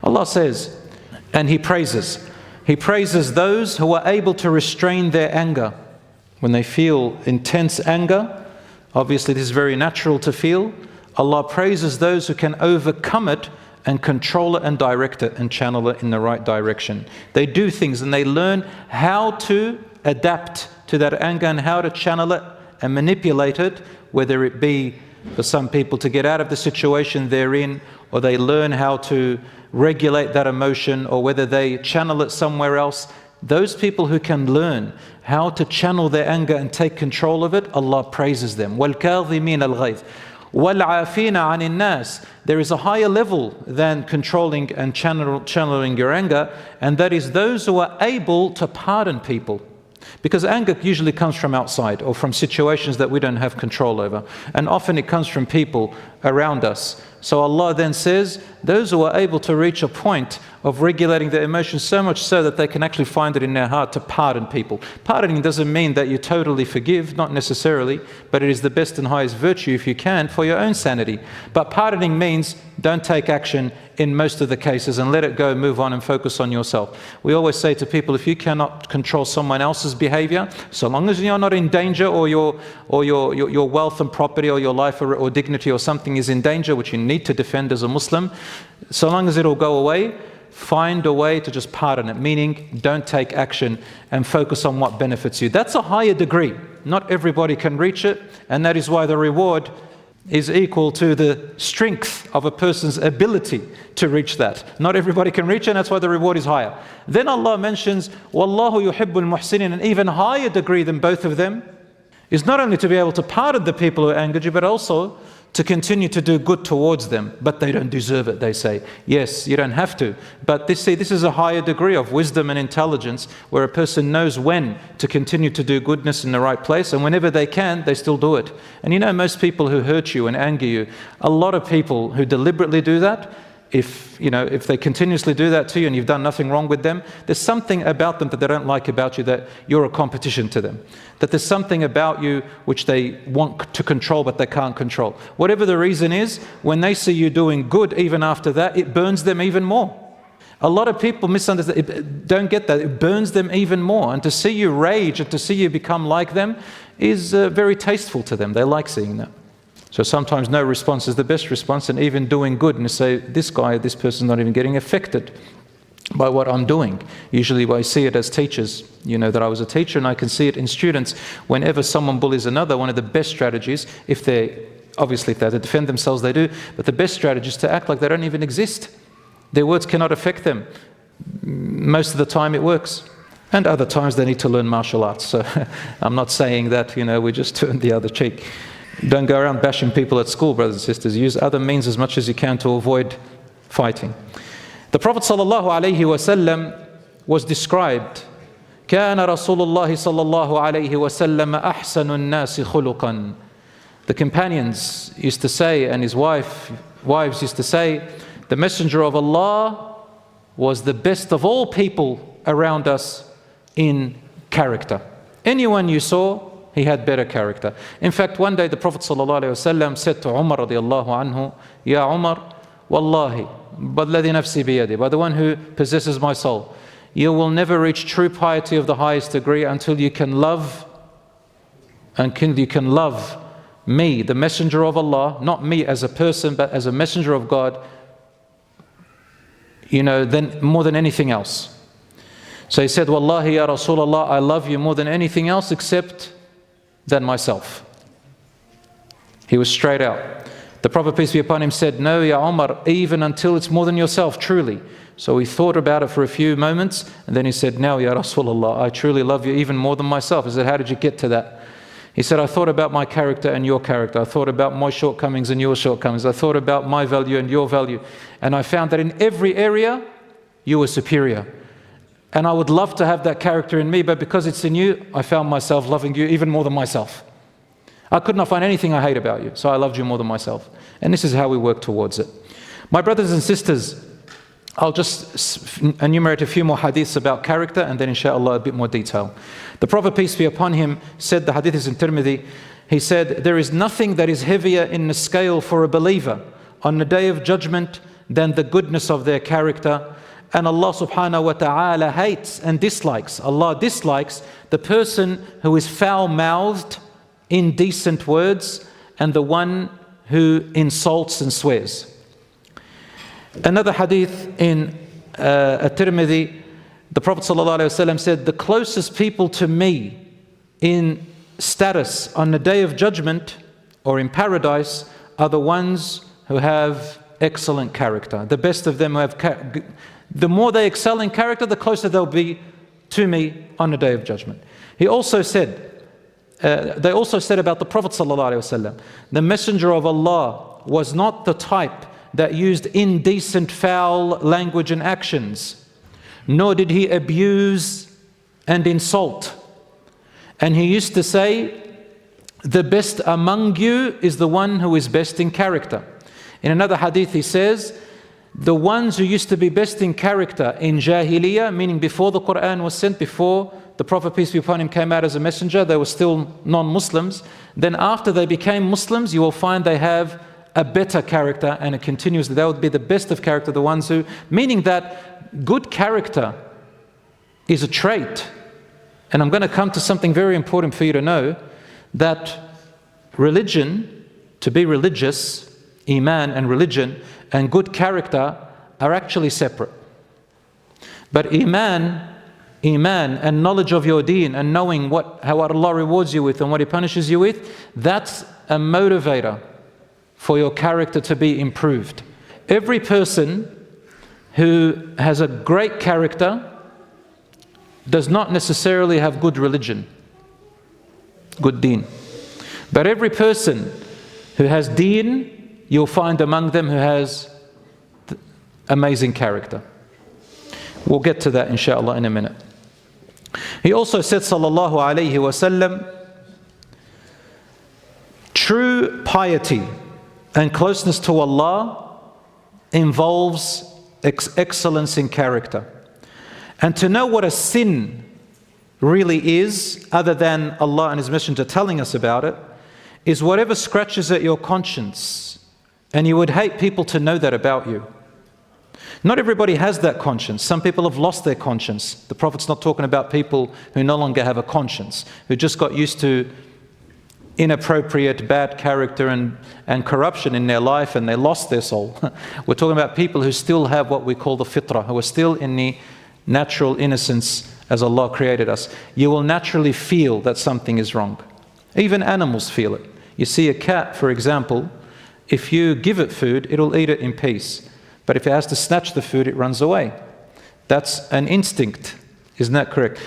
Allah says, and He praises those who are able to restrain their anger. When they feel intense anger, obviously this is very natural to feel, Allah praises those who can overcome it and control it and direct it and channel it in the right direction. They do things and they learn how to adapt to that anger and how to channel it and manipulate it, whether it be for some people to get out of the situation they're in, or they learn how to regulate that emotion, or whether they channel it somewhere else. Those people who can learn how to channel their anger and take control of it, Allah praises them. وَالْكَاظِمِينَ الْغَيْظَ وَالْعَافِينَ عَنِ النَّاسِ. There is a higher level than controlling and channeling your anger, and that is those who are able to pardon people. Because anger usually comes from outside or from situations that we don't have control over. And often it comes from people around us. So Allah then says, those who are able to reach a point of regulating their emotions so much so that they can actually find it in their heart to pardon people. Pardoning doesn't mean that you totally forgive, not necessarily, but it is the best and highest virtue if you can for your own sanity. But pardoning means don't take action in most of the cases and let it go, move on and focus on yourself. We always say to people, if you cannot control someone else's behavior, so long as you're not in danger or your wealth and property or your life or dignity or something is in danger, which you need to defend as a Muslim, so long as it'll go away, find a way to just pardon it, meaning don't take action and focus on what benefits you. That's a higher degree. Not everybody can reach it, and that is why the reward is equal to the strength of a person's ability to reach that. Not everybody can reach it, and that's why the reward is higher. Then Allah mentions, وَاللَّهُ يُحِبُّ الْمُحْسِنِينَ. An even higher degree than both of them is not only to be able to pardon the people who angered you, but also to continue to do good towards them. But they don't deserve it, they say. Yes, you don't have to. But this is a higher degree of wisdom and intelligence where a person knows when to continue to do goodness in the right place, and whenever they can, they still do it. And you know, most people who hurt you and anger you, a lot of people who deliberately do that, if they continuously do that to you and you've done nothing wrong with them, there's something about them that they don't like about you, that you're a competition to them. That there's something about you which they want to control but they can't control. Whatever the reason is, when they see you doing good even after that, it burns them even more. A lot of people misunderstand, don't get that. It burns them even more. And to see you rage and to see you become like them is very tasteful to them. They like seeing that. So sometimes no response is the best response, and even doing good, and you say, this person's not even getting affected by what I'm doing. Usually I see it as teachers, that I was a teacher, and I can see it in students. Whenever someone bullies another, one of the best strategies, if they have to defend themselves, they do, but the best strategy is to act like they don't even exist. Their words cannot affect them. Most of the time it works. And other times they need to learn martial arts. So I'm not saying that, we just turn the other cheek. Don't go around bashing people at school, brothers and sisters. Use other means as much as you can to avoid fighting. The Prophet ﷺ was described, كان رسول الله صلى الله عليه وسلم أحسن الناس خلقا. The companions used to say, and his wives used to say, the Messenger of Allah was the best of all people around us in character. Anyone you saw, he had better character. In fact, one day the Prophet ﷺ said to Umar radiallahu anhu, Ya Umar, Wallahi, balladhi nafsi biyadi, by the one who possesses my soul, you will never reach true piety of the highest degree until you can love me, the Messenger of Allah, not me as a person, but as a Messenger of God, then more than anything else. So he said, Wallahi ya Rasulullah, I love you more than anything else except than myself. He was straight out. The Prophet, peace be upon him, said, no, Ya Umar, even until it's more than yourself, truly. So he thought about it for a few moments, and then he said, now, Ya Rasulullah, I truly love you even more than myself. He said, how did you get to that? He said, I thought about my character and your character. I thought about my shortcomings and your shortcomings. I thought about my value and your value. And I found that in every area, you were superior. And I would love to have that character in me, but because it's in you, I found myself loving you even more than myself. I could not find anything I hate about you, so I loved you more than myself. And this is how we work towards it. My brothers and sisters, I'll just enumerate a few more hadiths about character, and then inshallah a bit more detail. The Prophet, peace be upon him, said, the hadith is in Tirmidhi, he said, there is nothing that is heavier in the scale for a believer on the day of judgment than the goodness of their character. And Allah subhanahu wa ta'ala hates and dislikes. Allah dislikes the person who is foul-mouthed, indecent words, and the one who insults and swears. Another hadith in At-Tirmidhi, the Prophet ﷺ said, the closest people to me in status on the day of judgment or in paradise are the ones who have excellent character. The best of them who have the more they excel in character, the closer they'll be to me on the day of judgment. He also said, they also said about the Prophet ﷺ, the Messenger of Allah was not the type that used indecent, foul language and actions, nor did he abuse and insult. And he used to say, the best among you is the one who is best in character. In another hadith he says, the ones who used to be best in character in Jahiliyyah, meaning before the Quran was sent, before the Prophet, peace be upon him, came out as a messenger, they were still non-Muslims. Then after they became Muslims, you will find they have a better character, and it continues. That would be the best of character, the ones who, meaning that good character is a trait. And I'm going to come to something very important for you to know, that religion, to be religious, Iman and religion, and good character are actually separate. But Iman and knowledge of your deen and knowing how Allah rewards you with and what He punishes you with, that's a motivator for your character to be improved. Every person who has a great character does not necessarily have good religion, good deen. But every person who has deen, you'll find among them who has amazing character. We'll get to that inshallah in a minute. He also said, sallallahu alayhi wasallam, true piety and closeness to Allah involves excellence in character. And to know what a sin really is, other than Allah and His Messenger telling us about it, is whatever scratches at your conscience. And you would hate people to know that about you. Not everybody has that conscience. Some people have lost their conscience. The Prophet's not talking about people who no longer have a conscience, who just got used to inappropriate, bad character and corruption in their life, and they lost their soul. We're talking about people who still have what we call the fitrah, who are still in the natural innocence as Allah created us. You will naturally feel that something is wrong. Even animals feel it. You see a cat, for example, if you give it food, it'll eat it in peace. But if it has to snatch the food, it runs away. That's an instinct. Isn't that correct?